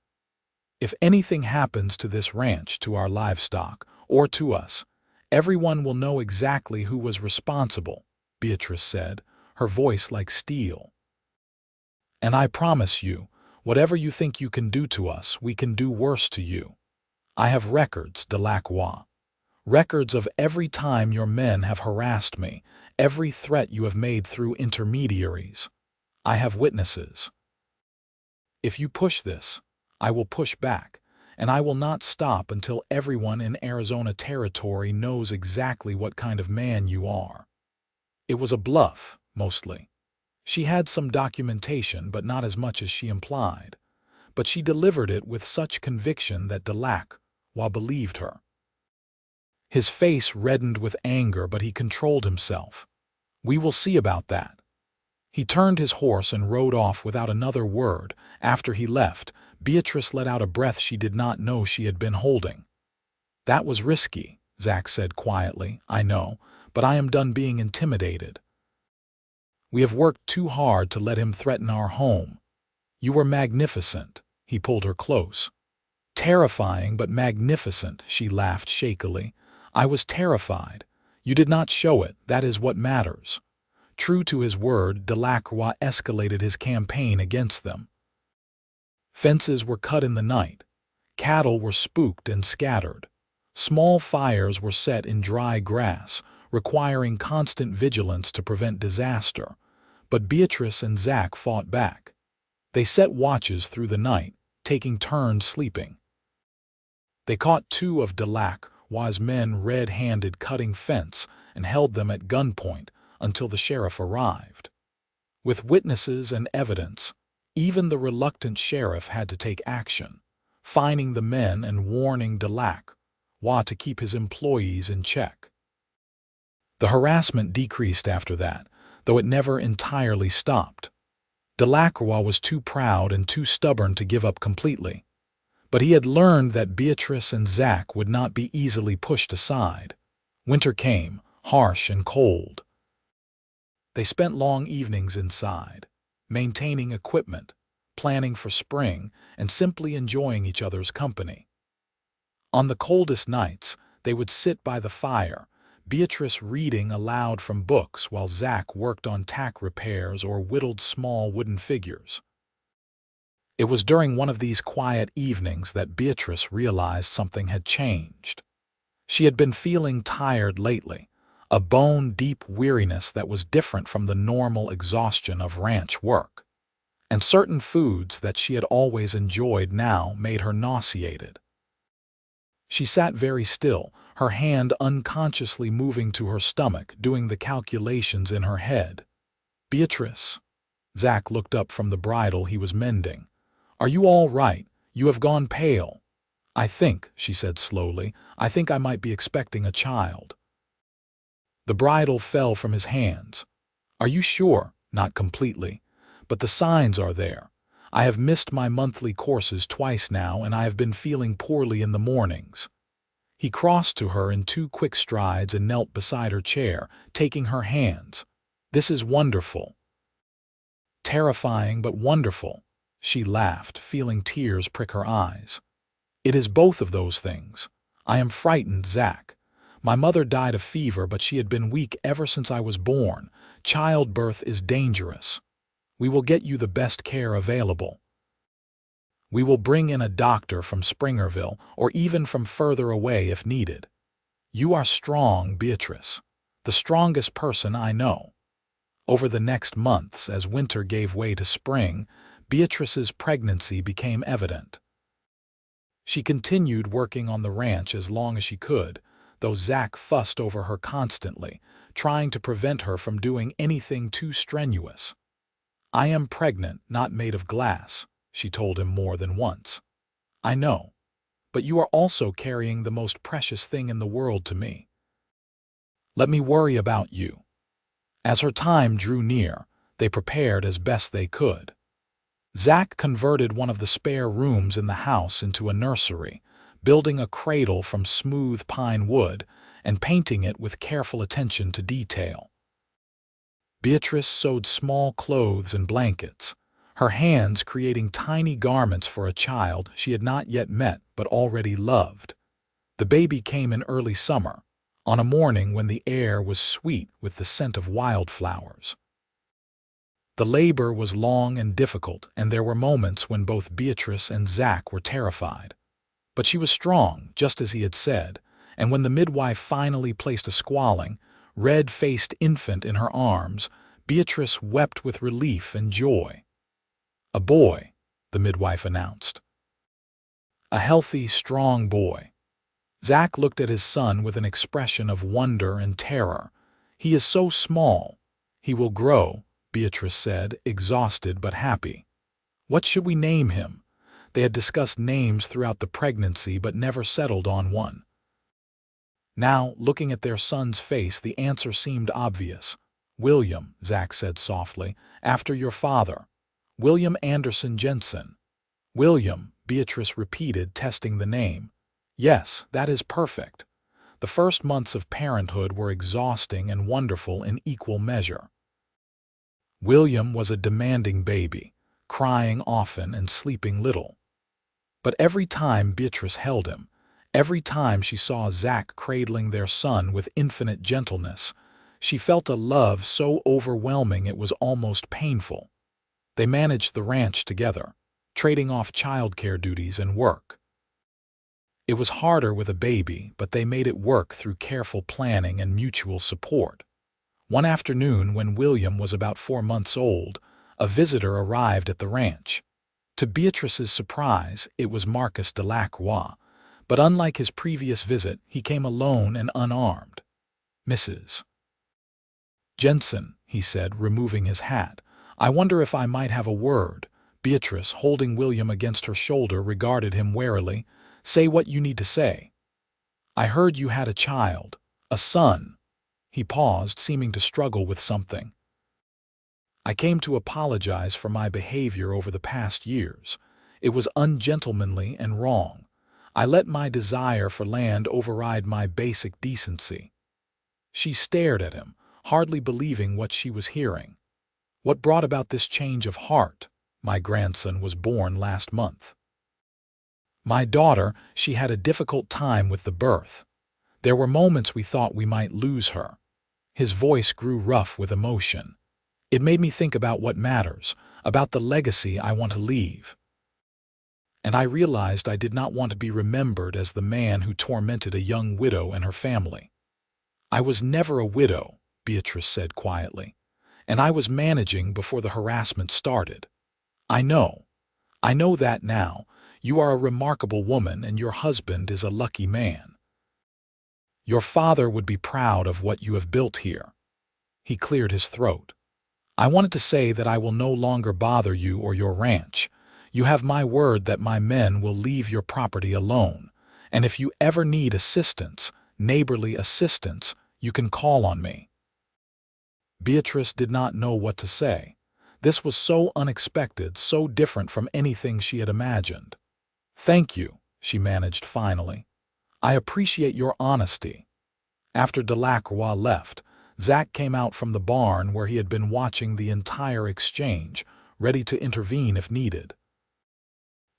If anything happens to this ranch, to our livestock, or to us, everyone will know exactly who was responsible, Beatrice said, her voice like steel. And I promise you, whatever you think you can do to us, we can do worse to you. I have records, Delacroix. Records of every time your men have harassed me, every threat you have made through intermediaries. I have witnesses. If you push this, I will push back, and I will not stop until everyone in Arizona territory knows exactly what kind of man you are. It was a bluff, mostly. She had some documentation, but not as much as she implied. But she delivered it with such conviction that Delacroix believed her. His face reddened with anger, but he controlled himself. We will see about that. He turned his horse and rode off without another word. After he left, Beatrice let out a breath she did not know she had been holding. That was risky, Zach said quietly. I know, but I am done being intimidated. We have worked too hard to let him threaten our home. You were magnificent. He pulled her close. Terrifying but magnificent, she laughed shakily. I was terrified. You did not show it. That is what matters. True to his word, Delacroix escalated his campaign against them. Fences were cut in the night. Cattle were spooked and scattered. Small fires were set in dry grass, requiring constant vigilance to prevent disaster. But Beatrice and Zach fought back. They set watches through the night, taking turns sleeping. They caught 2 of Delacroix's men red-handed cutting fence and held them at gunpoint until the sheriff arrived. With witnesses and evidence, even the reluctant sheriff had to take action, fining the men and warning Delacroix to keep his employees in check. The harassment decreased after that, though it never entirely stopped. Delacroix was too proud and too stubborn to give up completely. But he had learned that Beatrice and Zach would not be easily pushed aside. Winter came, harsh and cold. They spent long evenings inside, maintaining equipment, planning for spring, and simply enjoying each other's company. On the coldest nights, they would sit by the fire, Beatrice reading aloud from books while Zach worked on tack repairs or whittled small wooden figures. It was during one of these quiet evenings that Beatrice realized something had changed. She had been feeling tired lately, a bone-deep weariness that was different from the normal exhaustion of ranch work. And certain foods that she had always enjoyed now made her nauseated. She sat very still, her hand unconsciously moving to her stomach, doing the calculations in her head. Beatrice. Zach looked up from the bridle he was mending. Are you all right? You have gone pale. I think, she said slowly, I think I might be expecting a child. The bridle fell from his hands. Are you sure? Not completely. But the signs are there. I have missed my monthly courses twice now, and I have been feeling poorly in the mornings. He crossed to her in 2 quick strides and knelt beside her chair, taking her hands. This is wonderful. Terrifying but wonderful. She laughed, feeling tears prick her eyes. It is both of those things. I am frightened, Zach. My mother died of fever, but she had been weak ever since I was born. Childbirth is dangerous. We will get you the best care available. We will bring in a doctor from Springerville or even from further away if needed. You are strong, Beatrice. The strongest person I know. Over the next months, as winter gave way to spring, Beatrice's pregnancy became evident. She continued working on the ranch as long as she could, though Zach fussed over her constantly, trying to prevent her from doing anything too strenuous. "I am pregnant, not made of glass," she told him more than once. "I know. But you are also carrying the most precious thing in the world to me. Let me worry about you." As her time drew near, they prepared as best they could. Zach converted one of the spare rooms in the house into a nursery, building a cradle from smooth pine wood and painting it with careful attention to detail. Beatrice sewed small clothes and blankets, her hands creating tiny garments for a child she had not yet met but already loved. The baby came in early summer, on a morning when the air was sweet with the scent of wildflowers. The labor was long and difficult, and there were moments when both Beatrice and Zach were terrified. But she was strong, just as he had said, and when the midwife finally placed a squalling, red-faced infant in her arms, Beatrice wept with relief and joy. "A boy," the midwife announced. "A healthy, strong boy." Zach looked at his son with an expression of wonder and terror. "He is so small. He will grow," Beatrice said, exhausted but happy. "What should we name him?" They had discussed names throughout the pregnancy but never settled on one. Now, looking at their son's face, the answer seemed obvious. "William," Zach said softly, "after your father. William Anderson Jensen." "William," Beatrice repeated, testing the name. "Yes, that is perfect." The first months of parenthood were exhausting and wonderful in equal measure. William was a demanding baby, crying often and sleeping little. But every time Beatrice held him, every time she saw Zach cradling their son with infinite gentleness, she felt a love so overwhelming it was almost painful. They managed the ranch together, trading off childcare duties and work. It was harder with a baby, but they made it work through careful planning and mutual support. One afternoon, when William was about 4 months old, a visitor arrived at the ranch. To Beatrice's surprise, it was Marcus Delacroix, but unlike his previous visit, he came alone and unarmed. "Mrs. Jensen," he said, removing his hat, "I wonder if I might have a word." Beatrice, holding William against her shoulder, regarded him warily. "Say what you need to say." "I heard you had a child, a son." He paused, seeming to struggle with something. "I came to apologize for my behavior over the past years. It was ungentlemanly and wrong. I let my desire for land override my basic decency." She stared at him, hardly believing what she was hearing. "What brought about this change of heart?" "My grandson was born last month." "My daughter, she had a difficult time with the birth. There were moments we thought we might lose her." His voice grew rough with emotion. "It made me think about what matters, about the legacy I want to leave. And I realized I did not want to be remembered as the man who tormented a young widow and her family." "I was never a widow," Beatrice said quietly, "and I was managing before the harassment started. I know that now. You are a remarkable woman and your husband is a lucky man. Your father would be proud of what you have built here." He cleared his throat. "I wanted to say that I will no longer bother you or your ranch. You have my word that my men will leave your property alone, and if you ever need assistance, neighborly assistance, you can call on me." Beatrice did not know what to say. This was so unexpected, so different from anything she had imagined. "Thank you," she managed finally. "I appreciate your honesty." After Delacroix left, Zach came out from the barn where he had been watching the entire exchange, ready to intervene if needed.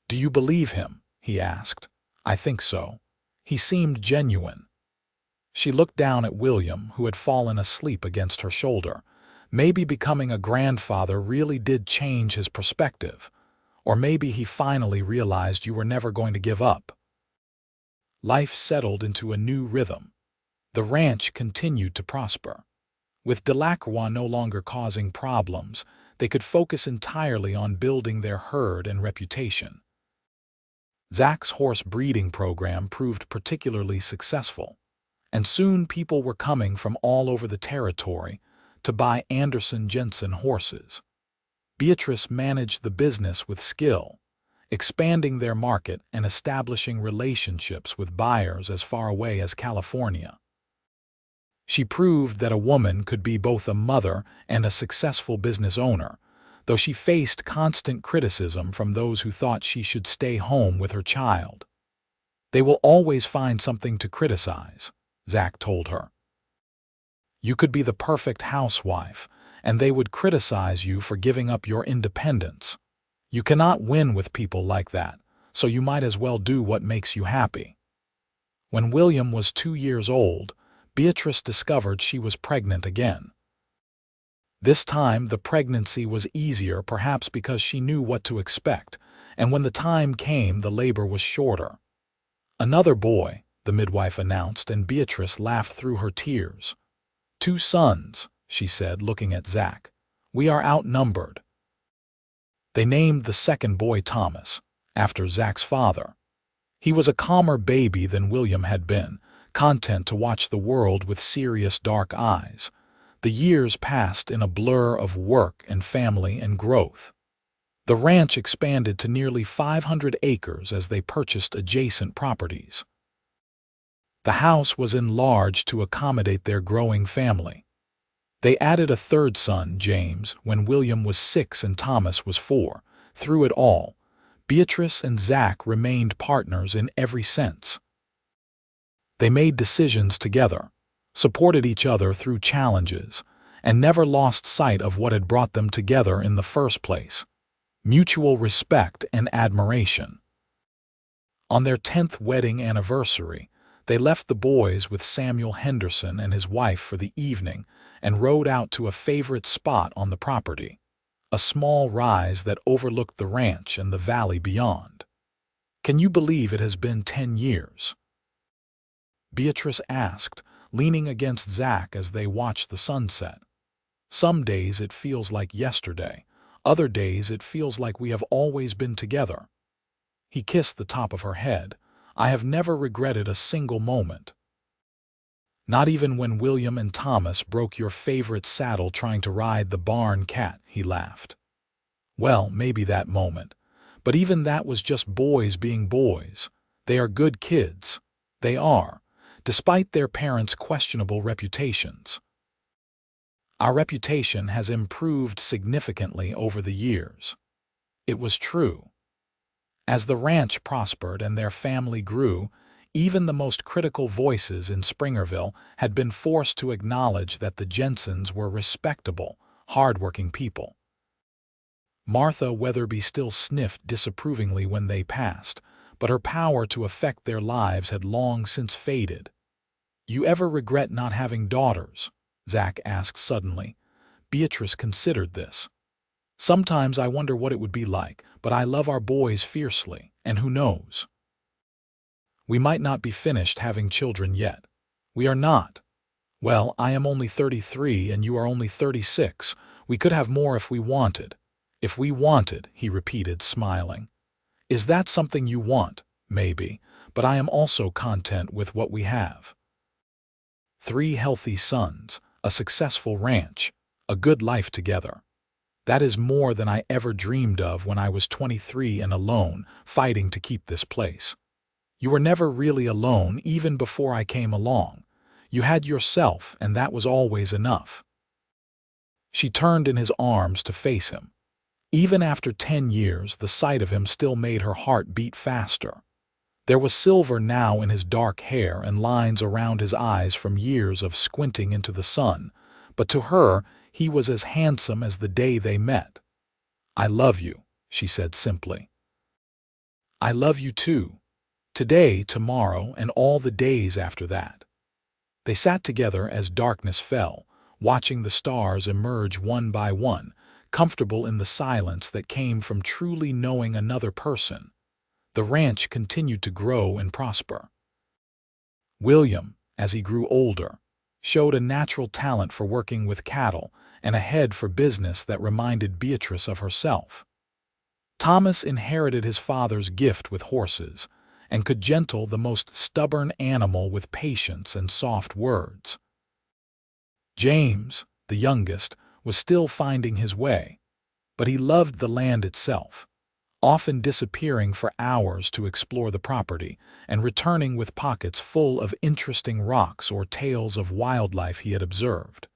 "Do you believe him?" he asked. "I think so. He seemed genuine." She looked down at William, who had fallen asleep against her shoulder. Maybe becoming a grandfather really did change his perspective. Or maybe he finally realized you were never going to give up. Life settled into a new rhythm. The ranch continued to prosper. With Delacroix no longer causing problems, they could focus entirely on building their herd and reputation. Zach's horse breeding program proved particularly successful. and soon people were coming from all over the territory to buy Anderson-Jensen horses. Beatrice managed the business with skill, expanding their market and establishing relationships with buyers as far away as California. She proved that a woman could be both a mother and a successful business owner, though she faced constant criticism from those who thought she should stay home with her child. "They will always find something to criticize," Zach told her. "You could be the perfect housewife, and they would criticize you for giving up your independence. You cannot win with people like that, so you might as well do what makes you happy." When William was 2 years old, Beatrice discovered she was pregnant again. This time the pregnancy was easier, perhaps because she knew what to expect, and when the time came the labor was shorter. "Another boy," the midwife announced, and Beatrice laughed through her tears. "2 sons," she said, looking at Zach. "We are outnumbered." They named the second boy Thomas, after Zach's father. He was a calmer baby than William had been, content to watch the world with serious dark eyes. The years passed in a blur of work and family and growth. The ranch expanded to nearly 500 acres as they purchased adjacent properties. The house was enlarged to accommodate their growing family. They added a third son, James, when William was 6 and Thomas was 4. Through it all, Beatrice and Zach remained partners in every sense. They made decisions together, supported each other through challenges, and never lost sight of what had brought them together in the first place: mutual respect and admiration. On their 10th wedding anniversary, they left the boys with Samuel Henderson and his wife for the evening and rode out to a favorite spot on the property, a small rise that overlooked the ranch and the valley beyond. "Can you believe it has been 10 years?" Beatrice asked, leaning against Zach as they watched the sunset. "Some days it feels like yesterday. Other days it feels like we have always been together." He kissed the top of her head. "I have never regretted a single moment." "Not even when William and Thomas broke your favorite saddle trying to ride the barn cat," he laughed. "Well, maybe that moment. But even that was just boys being boys. They are good kids. They are, despite their parents' questionable reputations." "Our reputation has improved significantly over the years." It was true. As the ranch prospered and their family grew, even the most critical voices in Springerville had been forced to acknowledge that the Jensens were respectable, hard-working people. Martha Weatherby still sniffed disapprovingly when they passed, but her power to affect their lives had long since faded. "You ever regret not having daughters?" Zach asked suddenly. Beatrice considered this. "Sometimes I wonder what it would be like, but I love our boys fiercely, and who knows? We might not be finished having children yet." "We are not." "Well, I am only 33 and you are only 36. We could have more if we wanted." "If we wanted," he repeated, smiling. "Is that something you want?" "Maybe, but I am also content with what we have. 3 healthy sons, a successful ranch, a good life together. That is more than I ever dreamed of when I was 23 and alone, fighting to keep this place." "You were never really alone, even before I came along. You had yourself, and that was always enough." She turned in his arms to face him. Even after 10 years, the sight of him still made her heart beat faster. There was silver now in his dark hair and lines around his eyes from years of squinting into the sun, but to her he was as handsome as the day they met. "I love you," she said simply. "I love you too. Today, tomorrow, and all the days after that." They sat together as darkness fell, watching the stars emerge one by one, comfortable in the silence that came from truly knowing another person. The ranch continued to grow and prosper. William, as he grew older, showed a natural talent for working with cattle and a head for business that reminded Beatrice of herself. Thomas inherited his father's gift with horses, and could gentle the most stubborn animal with patience and soft words. James, the youngest, was still finding his way, but he loved the land itself, often disappearing for hours to explore the property and returning with pockets full of interesting rocks or tales of wildlife he had observed.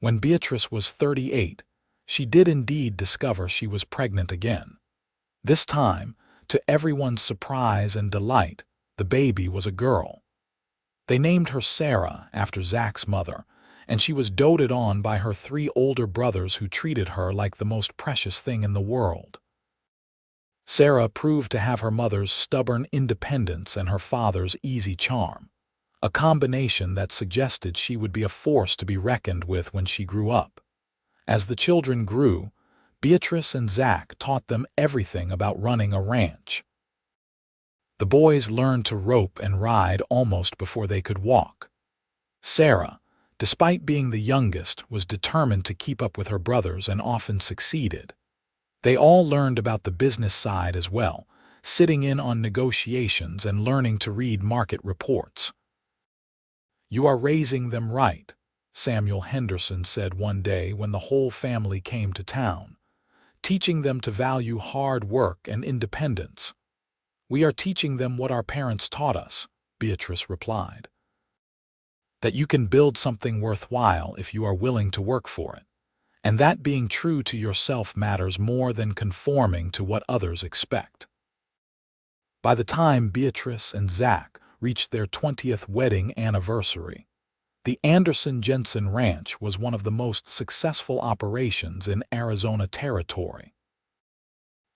When Beatrice was 38, she did indeed discover she was pregnant again. This time, to everyone's surprise and delight, the baby was a girl. They named her Sarah after Zach's mother, and she was doted on by her 3 older brothers who treated her like the most precious thing in the world. Sarah proved to have her mother's stubborn independence and her father's easy charm, a combination that suggested she would be a force to be reckoned with when she grew up. As the children grew, Beatrice and Zach taught them everything about running a ranch. The boys learned to rope and ride almost before they could walk. Sarah, despite being the youngest, was determined to keep up with her brothers and often succeeded. They all learned about the business side as well, sitting in on negotiations and learning to read market reports. "You are raising them right," Samuel Henderson said one day when the whole family came to town, "teaching them to value hard work and independence." "We are teaching them what our parents taught us," Beatrice replied. "That you can build something worthwhile if you are willing to work for it, and that being true to yourself matters more than conforming to what others expect." By the time Beatrice and Zach reached their 20th wedding anniversary, the Anderson-Jensen Ranch was one of the most successful operations in Arizona territory.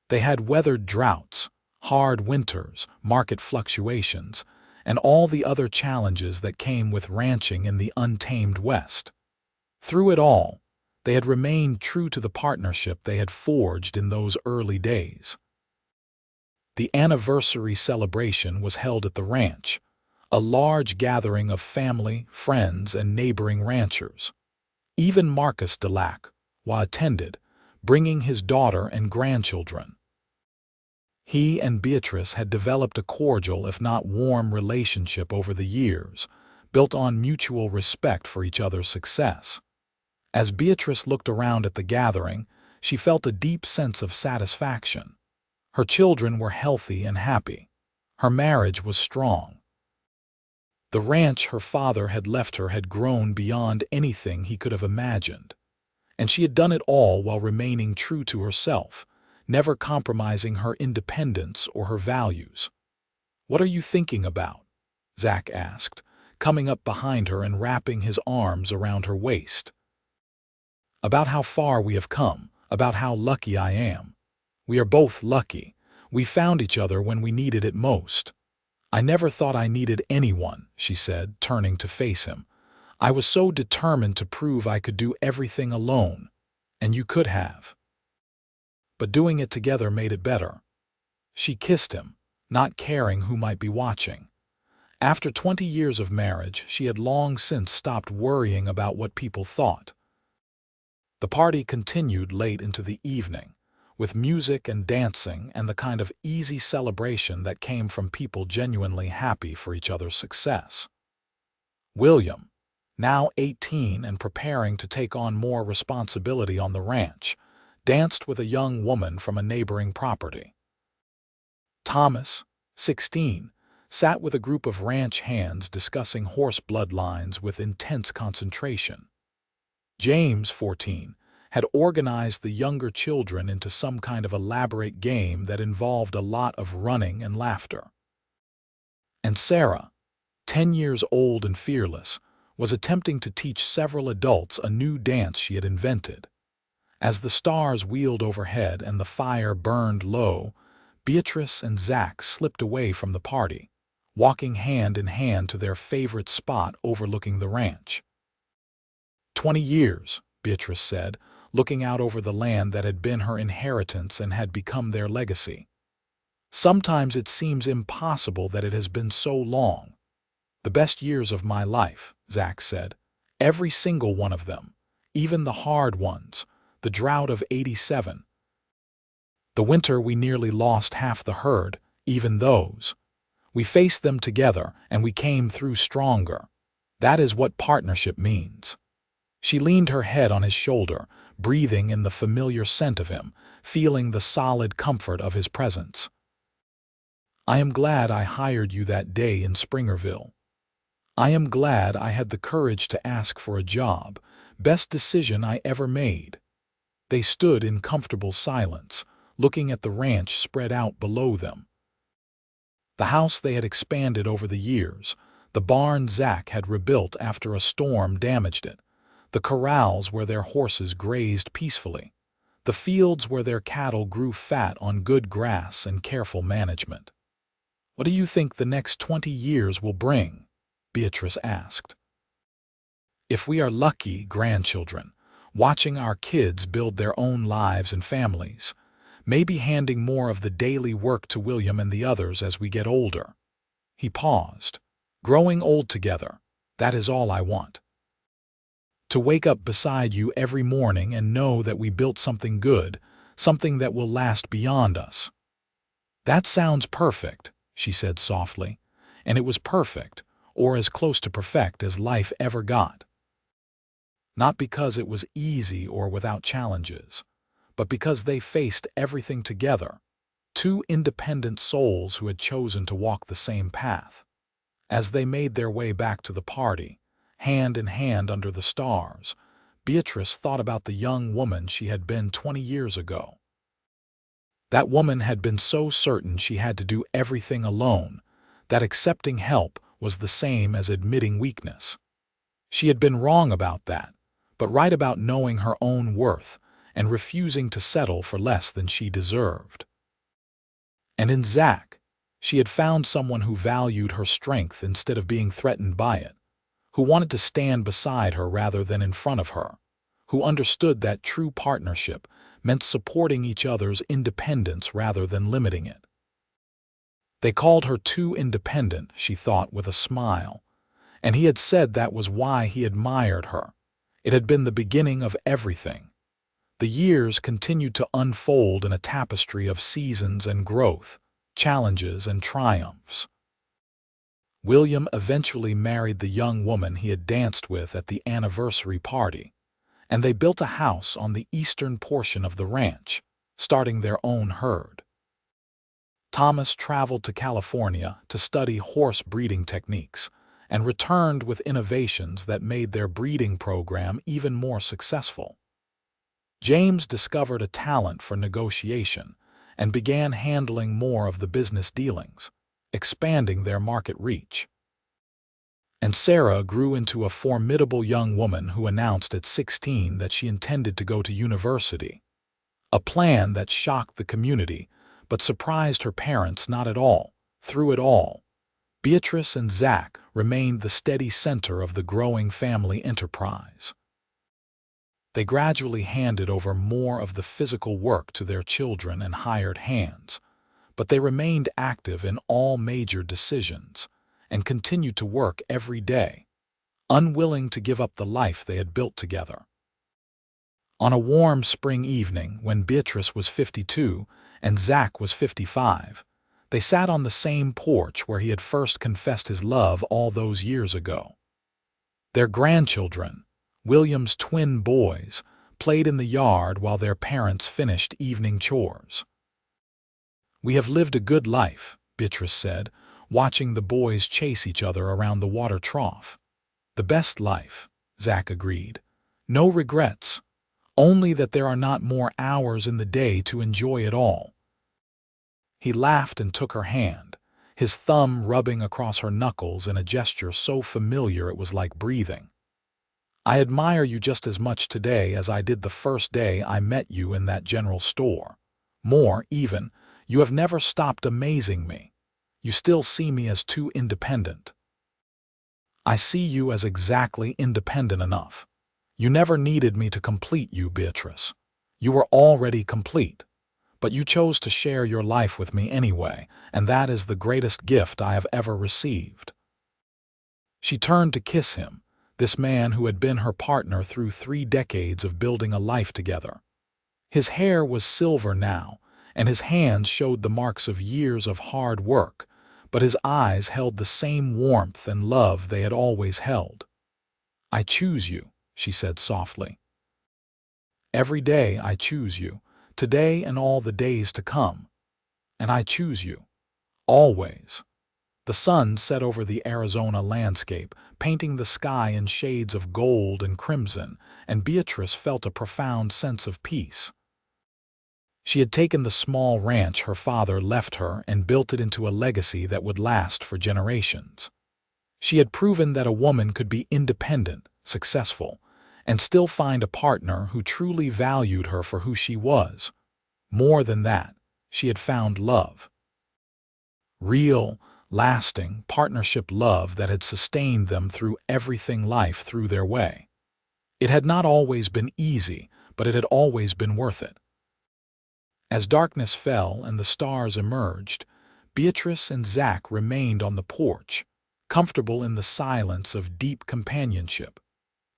They had weathered droughts, hard winters, market fluctuations, and all the other challenges that came with ranching in the untamed West. Through it all, they had remained true to the partnership they had forged in those early days. The anniversary celebration was held at the ranch, a large gathering of family, friends, and neighboring ranchers. Even Marcus DeLacqua attended, bringing his daughter and grandchildren. He and Beatrice had developed a cordial if not warm relationship over the years, built on mutual respect for each other's success. As Beatrice looked around at the gathering, she felt a deep sense of satisfaction. Her children were healthy and happy. Her marriage was strong. The ranch her father had left her had grown beyond anything he could have imagined, and she had done it all while remaining true to herself, never compromising her independence or her values. "What are you thinking about?" Zach asked, coming up behind her and wrapping his arms around her waist. "About how far we have come, about how lucky I am. We are both lucky. We found each other when we needed it most." "I never thought I needed anyone," she said, turning to face him. "I was so determined to prove I could do everything alone, and you could have. But doing it together made it better." She kissed him, not caring who might be watching. After 20 years of marriage, she had long since stopped worrying about what people thought. The party continued late into the evening, with music and dancing and the kind of easy celebration that came from people genuinely happy for each other's success. William, now 18 and preparing to take on more responsibility on the ranch, danced with a young woman from a neighboring property. Thomas, 16, sat with a group of ranch hands discussing horse bloodlines with intense concentration. James, 14, had organized the younger children into some kind of elaborate game that involved a lot of running and laughter. And Sarah, 10 years old and fearless, was attempting to teach several adults a new dance she had invented. As the stars wheeled overhead and the fire burned low, Beatrice and Zach slipped away from the party, walking hand in hand to their favorite spot overlooking the ranch. 20 years, Beatrice said, looking out over the land that had been her inheritance and had become their legacy. "Sometimes it seems impossible that it has been so long." "The best years of my life," Zach said. "Every single one of them, even the hard ones, the drought of '87. The winter we nearly lost half the herd, even those. We faced them together, and we came through stronger. That is what partnership means." She leaned her head on his shoulder, breathing in the familiar scent of him, feeling the solid comfort of his presence. "I am glad I hired you that day in Springerville. I am glad I had the courage to ask for a job. Best decision I ever made." They stood in comfortable silence, looking at the ranch spread out below them. The house they had expanded over the years, the barn Zach had rebuilt after a storm damaged it, the corrals where their horses grazed peacefully, the fields where their cattle grew fat on good grass and careful management. "What do you think the next 20 years will bring?" Beatrice asked. "If we are lucky, grandchildren, watching our kids build their own lives and families, maybe handing more of the daily work to William and the others as we get older." He paused. "Growing old together, that is all I want. To wake up beside you every morning and know that we built something good, something that will last beyond us." "That sounds perfect," she said softly, and it was perfect, or as close to perfect as life ever got. Not because it was easy or without challenges, but because they faced everything together, two independent souls who had chosen to walk the same path. As they made their way back to the party, hand in hand under the stars, Beatrice thought about the young woman she had been 20 years ago. That woman had been so certain she had to do everything alone, that accepting help was the same as admitting weakness. She had been wrong about that, but right about knowing her own worth and refusing to settle for less than she deserved. And in Zach, she had found someone who valued her strength instead of being threatened by it, who wanted to stand beside her rather than in front of her, who understood that true partnership meant supporting each other's independence rather than limiting it. They called her too independent, she thought with a smile, and he had said that was why he admired her. It had been the beginning of everything. The years continued to unfold in a tapestry of seasons and growth, challenges and triumphs. William eventually married the young woman he had danced with at the anniversary party, and they built a house on the eastern portion of the ranch, starting their own herd. Thomas traveled to California to study horse breeding techniques and returned with innovations that made their breeding program even more successful. James discovered a talent for negotiation and began handling more of the business dealings, expanding their market reach. And Sarah grew into a formidable young woman who announced at 16 that she intended to go to university. A plan that shocked the community, but surprised her parents not at all. Through it all, Beatrice and Zach remained the steady center of the growing family enterprise. They gradually handed over more of the physical work to their children and hired hands, but they remained active in all major decisions and continued to work every day, unwilling to give up the life they had built together. On a warm spring evening when Beatrice was 52 and Zach was 55, they sat on the same porch where he had first confessed his love all those years ago. Their grandchildren, William's twin boys, played in the yard while their parents finished evening chores. "We have lived a good life," Beatrice said, watching the boys chase each other around the water trough. "The best life," Zach agreed. "No regrets, only that there are not more hours in the day to enjoy it all." He laughed and took her hand, his thumb rubbing across her knuckles in a gesture so familiar it was like breathing. "I admire you just as much today as I did the first day I met you in that general store. More, even, you have never stopped amazing me. You still see me as too independent." "I see you as exactly independent enough. You never needed me to complete you, Beatrice. You were already complete. But you chose to share your life with me anyway, and that is the greatest gift I have ever received." She turned to kiss him, this man who had been her partner through 3 decades of building a life together. His hair was silver now, and his hands showed the marks of years of hard work, but his eyes held the same warmth and love they had always held. "I choose you," she said softly. "Every day I choose you, today and all the days to come. And I choose you, always." The sun set over the Arizona landscape, painting the sky in shades of gold and crimson, and Beatrice felt a profound sense of peace. She had taken the small ranch her father left her and built it into a legacy that would last for generations. She had proven that a woman could be independent, successful, and still find a partner who truly valued her for who she was. More than that, she had found love. Real, lasting, partnership love that had sustained them through everything life threw their way. It had not always been easy, but it had always been worth it. As darkness fell and the stars emerged, Beatrice and Zach remained on the porch, comfortable in the silence of deep companionship,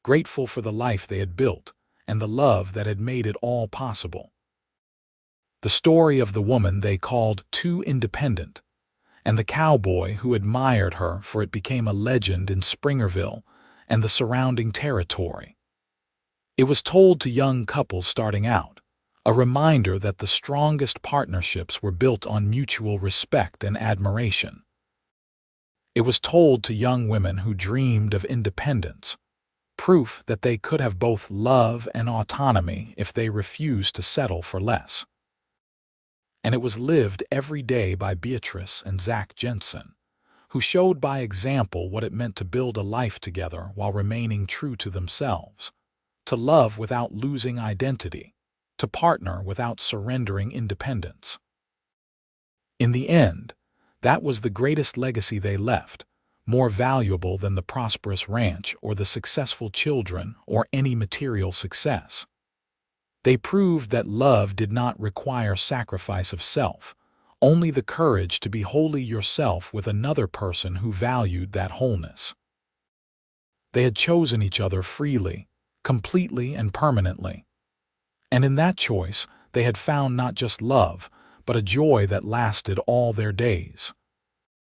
grateful for the life they had built and the love that had made it all possible. The story of the woman they called Too Independent, and the cowboy who admired her for it became a legend in Springerville and the surrounding territory. It was told to young couples starting out, a reminder that the strongest partnerships were built on mutual respect and admiration. It was told to young women who dreamed of independence, proof that they could have both love and autonomy if they refused to settle for less. And it was lived every day by Beatrice and Zach Jensen, who showed by example what it meant to build a life together while remaining true to themselves, to love without losing identity, to partner without surrendering independence. In the end, that was the greatest legacy they left, more valuable than the prosperous ranch or the successful children or any material success. They proved that love did not require sacrifice of self, only the courage to be wholly yourself with another person who valued that wholeness. They had chosen each other freely, completely and permanently. And in that choice, they had found not just love, but a joy that lasted all their days.